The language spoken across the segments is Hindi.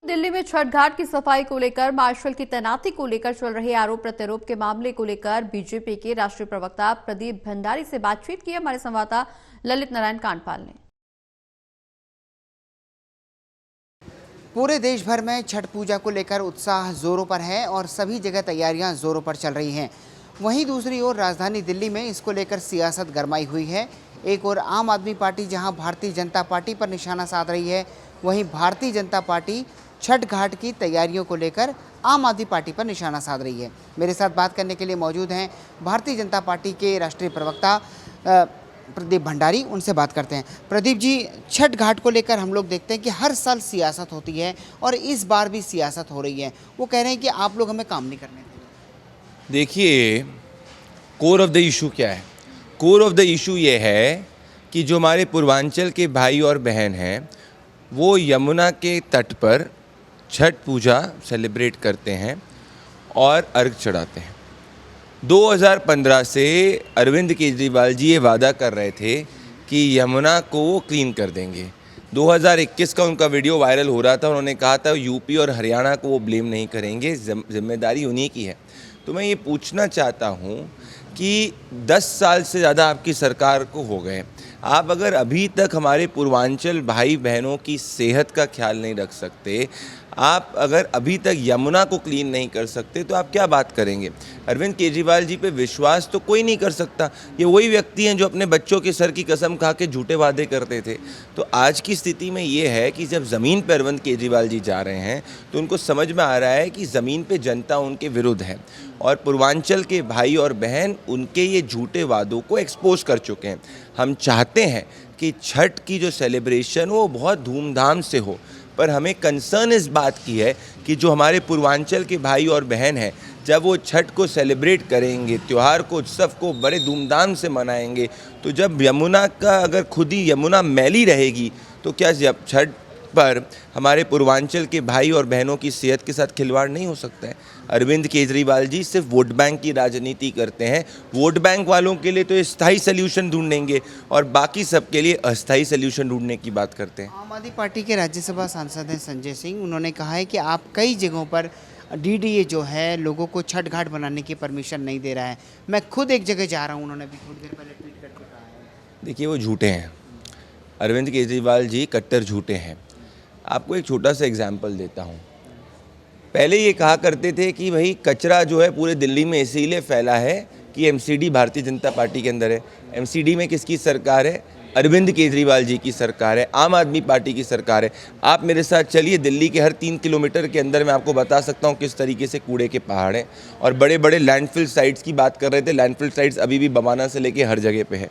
दिल्ली में छठ घाट की सफाई को लेकर मार्शल की तैनाती को लेकर चल रहे आरोप प्रत्यारोप के मामले को लेकर बीजेपी के राष्ट्रीय प्रवक्ता प्रदीप भंडारी से बातचीत की हमारे संवाददाता ललित नारायण कांडपाल ने। पूरे देश भर में छठ पूजा को लेकर उत्साह जोरों पर है और सभी जगह तैयारियां जोरों पर चल रही हैं। वहीं दूसरी ओर राजधानी दिल्ली में इसको लेकर सियासत गरमाई हुई है। एक ओर आम आदमी पार्टी जहां भारतीय जनता पार्टी पर निशाना साध रही है, वहीं भारतीय जनता पार्टी छठ घाट की तैयारियों को लेकर आम आदमी पार्टी पर निशाना साध रही है। मेरे साथ बात करने के लिए मौजूद हैं भारतीय जनता पार्टी के राष्ट्रीय प्रवक्ता प्रदीप भंडारी। उनसे बात करते हैं। प्रदीप जी, छठ घाट को लेकर हम लोग देखते हैं कि हर साल सियासत होती है और इस बार भी सियासत हो रही है। वो कह रहे हैं कि आप लोग हमें काम नहीं करने देते। देखिए, कोर ऑफ द इशू क्या है? कोर ऑफ द इशू ये है कि जो हमारे पूर्वांचल के भाई और बहन हैं वो यमुना के तट पर छठ पूजा सेलिब्रेट करते हैं और अर्घ चढ़ाते हैं। 2015 से अरविंद केजरीवाल जी ये वादा कर रहे थे कि यमुना को वो क्लीन कर देंगे। 2021 का उनका वीडियो वायरल हो रहा था। उन्होंने कहा था यूपी और हरियाणा को वो ब्लेम नहीं करेंगे, जिम्मेदारी उन्हीं की है। तो मैं ये पूछना चाहता हूँ कि 10 साल से ज़्यादा आपकी सरकार को हो गए, आप अगर अभी तक हमारे पूर्वांचल भाई बहनों की सेहत का ख्याल नहीं रख सकते, आप अगर अभी तक यमुना को क्लीन नहीं कर सकते, तो आप क्या बात करेंगे? अरविंद केजरीवाल जी पे विश्वास तो कोई नहीं कर सकता। ये वही व्यक्ति हैं जो अपने बच्चों के सर की कसम खा के झूठे वादे करते थे। तो आज की स्थिति में ये है कि जब ज़मीन पर अरविंद केजरीवाल जी जा रहे हैं तो उनको समझ में आ रहा है कि ज़मीन पे जनता उनके विरुद्ध है और पूर्वांचल के भाई और बहन उनके ये झूठे वादों को एक्सपोज कर चुके हैं। हम चाहते हैं कि छठ की जो सेलिब्रेशन वो बहुत धूमधाम से हो, पर हमें कंसर्न इस बात की है कि जो हमारे पूर्वांचल के भाई और बहन हैं, जब वो छठ को सेलिब्रेट करेंगे, त्यौहार को, उत्सव को बड़े धूमधाम से मनाएंगे, तो जब यमुना का अगर खुद ही यमुना मैली रहेगी तो क्या जब छठ पर हमारे पूर्वांचल के भाई और बहनों की सेहत के साथ खिलवाड़ नहीं हो सकता है? अरविंद केजरीवाल जी सिर्फ वोट बैंक की राजनीति करते हैं। वोट बैंक वालों के लिए तो स्थायी सल्यूशन ढूंढेंगे और बाकी सब के लिए अस्थायी सल्यूशन ढूंढने की बात करते हैं। आम आदमी पार्टी के राज्यसभा सांसद हैं संजय सिंह। उन्होंने कहा है कि आप कई जगहों पर डीडीए जो है लोगों को छठ घाट बनाने की परमिशन नहीं दे रहा है। मैं खुद एक जगह जा रहा हूँ, उन्होंने भी थोड़ी देर पहले ट्वीट करके कहा है। देखिए, वो झूठे हैं। अरविंद केजरीवाल जी कट्टर झूठे हैं। आपको एक छोटा सा एग्जाम्पल देता हूँ। पहले ये कहा करते थे कि भाई कचरा जो है पूरे दिल्ली में इसीलिए फैला है कि एमसीडी भारतीय जनता पार्टी के अंदर है। एमसीडी में किसकी सरकार है? अरविंद केजरीवाल जी की सरकार है, आम आदमी पार्टी की सरकार है। आप मेरे साथ चलिए, दिल्ली के हर 3 किलोमीटर के अंदर मैं आपको बता सकता हूँ किस तरीके से कूड़े के पहाड़ हैं और बड़े बड़े लैंडफिल साइट्स की बात कर रहे थे। लैंडफिल साइट्स अभी भी बवाना से लेके हर जगह पे है।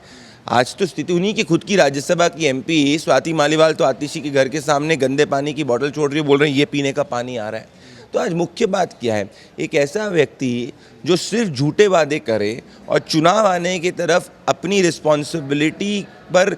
आज तो स्थिति उन्हीं की खुद की राज्यसभा की एमपी स्वाति मालीवाल तो आतिशी के घर के सामने गंदे पानी की बोतल छोड़ रही है, बोल रहे हैं ये पीने का पानी आ रहा है। तो आज मुख्य बात क्या है? एक ऐसा व्यक्ति जो सिर्फ झूठे वादे करे और चुनाव आने की तरफ अपनी रिस्पॉन्सिबिलिटी पर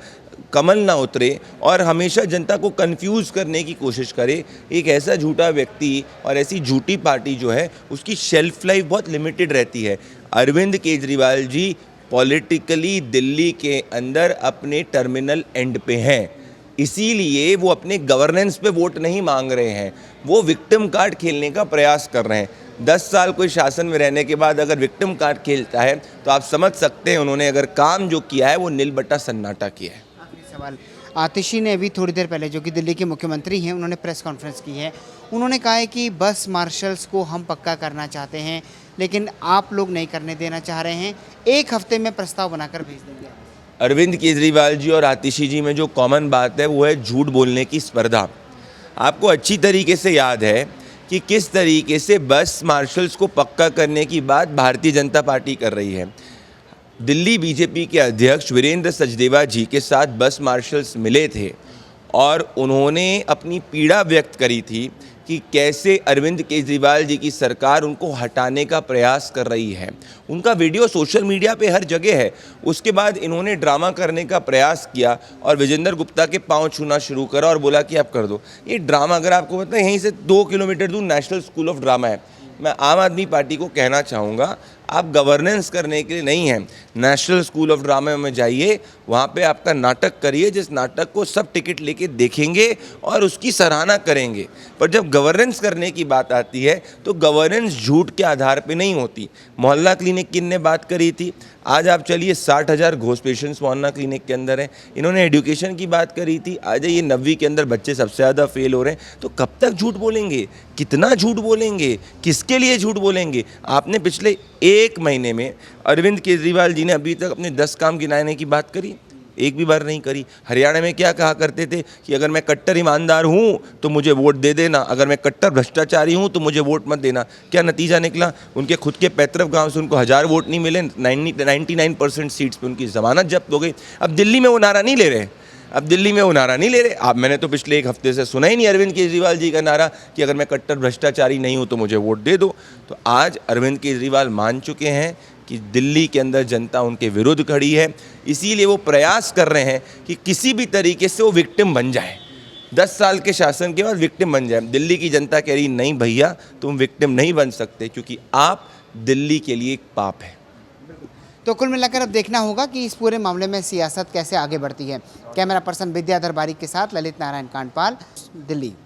कमल ना उतरे और हमेशा जनता को कंफ्यूज करने की कोशिश करे, एक ऐसा झूठा व्यक्ति और ऐसी झूठी पार्टी जो है उसकी शेल्फ लाइफ बहुत लिमिटेड रहती है। अरविंद केजरीवाल जी पॉलिटिकली दिल्ली के अंदर अपने टर्मिनल एंड पे हैं, इसीलिए वो अपने गवर्नेंस पे वोट नहीं मांग रहे हैं, वो विक्टिम कार्ड खेलने का प्रयास कर रहे हैं। 10 साल कोई शासन में रहने के बाद अगर विक्टिम कार्ड खेलता है तो आप समझ सकते हैं उन्होंने अगर काम जो किया है वो नील बट्टा सन्नाटा किया है। आखिरी सवाल, आतिशी ने अभी थोड़ी देर पहले, जो कि दिल्ली के मुख्यमंत्री हैं, उन्होंने प्रेस कॉन्फ्रेंस की है। उन्होंने कहा है कि बस मार्शल्स को हम पक्का करना चाहते हैं लेकिन आप लोग नहीं करने देना चाह रहे हैं, 1 हफ्ते में प्रस्ताव बनाकर भेज देंगे। अरविंद केजरीवाल जी और आतिशी जी में जो कॉमन बात है वो है झूठ बोलने की स्पर्धा। आपको अच्छी तरीके से याद है कि किस तरीके से बस मार्शल्स को पक्का करने की बात भारतीय जनता पार्टी कर रही है। दिल्ली बीजेपी के अध्यक्ष वीरेंद्र सचदेवा जी के साथ बस मार्शल्स मिले थे और उन्होंने अपनी पीड़ा व्यक्त करी थी कि कैसे अरविंद केजरीवाल जी की सरकार उनको हटाने का प्रयास कर रही है। उनका वीडियो सोशल मीडिया पे हर जगह है। उसके बाद इन्होंने ड्रामा करने का प्रयास किया और विजेंद्र गुप्ता के पांव छूना शुरू करा और बोला कि आप कर दो ये ड्रामा। अगर आपको पता है, यहीं से 2 किलोमीटर दूर नेशनल स्कूल ऑफ ड्रामा है। मैं आम आदमी पार्टी को कहना चाहूँगा, आप गवर्नेंस करने के लिए नहीं हैं। नेशनल स्कूल ऑफ ड्रामा में जाइए, वहाँ पे आपका नाटक करिए, जिस नाटक को सब टिकट लेके देखेंगे और उसकी सराहना करेंगे। पर जब गवर्नेंस करने की बात आती है तो गवर्नेंस झूठ के आधार पे नहीं होती। मोहल्ला क्लिनिक की इनने बात करी थी, आज आप चलिए 60,000 घोष पेशेंट्स मोहल्ला क्लिनिक के अंदर हैं। इन्होंने एजुकेशन की बात करी थी, आज ये 9वीं के अंदर बच्चे सबसे ज़्यादा फेल हो रहे हैं। तो कब तक झूठ बोलेंगे, कितना झूठ बोलेंगे, किसके लिए झूठ बोलेंगे? आपने पिछले 1 महीने में अरविंद केजरीवाल जी ने अभी तक अपने 10 काम गिनाने की बात करी, एक भी बार नहीं करी। हरियाणा में क्या कहा करते थे कि अगर मैं कट्टर ईमानदार हूँ तो मुझे वोट दे देना, अगर मैं कट्टर भ्रष्टाचारी हूँ तो मुझे वोट मत देना। क्या नतीजा निकला? उनके खुद के पैतृक गांव से उनको 1000 वोट नहीं मिले, 99% सीट्स पे उनकी ज़मानत जब्त हो गई। अब दिल्ली में वो नारा नहीं ले रहे, अब मैंने तो पिछले 1 हफ्ते से सुना ही नहीं अरविंद केजरीवाल जी का नारा कि अगर मैं कट्टर भ्रष्टाचारी नहीं हूँ तो मुझे वोट दे दो। तो आज अरविंद केजरीवाल मान चुके हैं कि दिल्ली के अंदर जनता उनके विरुद्ध खड़ी है, इसीलिए वो प्रयास कर रहे हैं कि किसी भी तरीके से वो विक्टिम बन जाए, 10 साल के शासन के बाद विक्टिम बन जाए। दिल्ली की जनता कह रही नहीं भैया, तुम विक्टिम नहीं बन सकते, क्योंकि आप दिल्ली के लिए एक पाप है। तो कुल मिलाकर अब देखना होगा कि इस पूरे मामले में सियासत कैसे आगे बढ़ती है। कैमरा पर्सन विद्याधर बारिक के साथ ललित नारायण कांडपाल, दिल्ली।